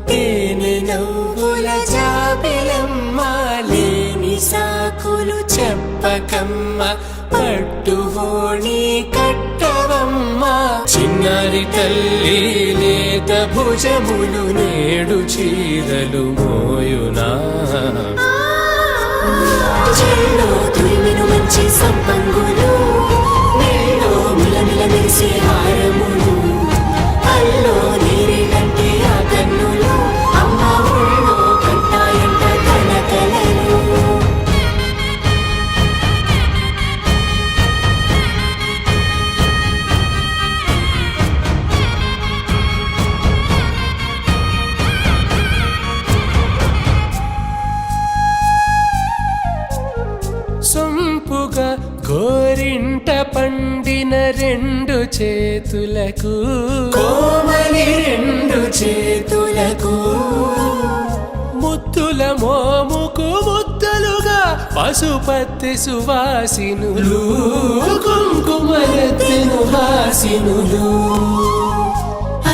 తేనె నవ్వుల జాబిలమ్మ లేని సాకులు చెప్పకమ్మ పట్టువోణి కట్టవమ్మ చిన్నారి తల్లి లేత భుజములు నేడు చీరలు మోయునా చెల్లో తురిమిను మంచి సంపంగులు నీలో మిలమిల మెరిసే హారములు అల్లో నీరే కంటే ఆ కన్నులు అమ్మ ఊళ్ళో కంటాయంట కనకలలు సొంపుగా గోరింట పండిన రెండు చేతులకు కోమలి రెండు చేతులకు ముద్దుల మోముకు ముద్దలుగా పసుపత్తి సువాసినులు కుంకుమలెత్తెను హాసినులు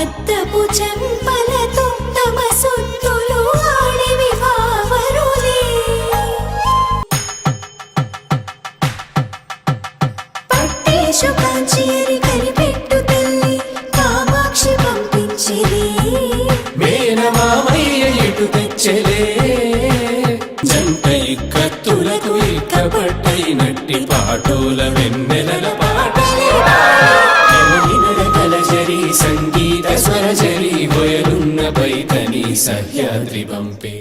అద్దపు చెంపలతో తమ సొత్తులు ఆడివి వావరులే పట్టేశు కాంచేరి కనిపెట్టు తల్లి కామాక్షి పంపించిరి మేనమామయ్య ఇటు తెచ్చలే జంట ఇక్కత్తులకు ఇక్కపట్టైనట్టి పాటోల వెన్నెలల పాటలే నడకల జరి సంగీత స్వర జరి బొయలున్న బైతని సహ్యాద్రి పంపే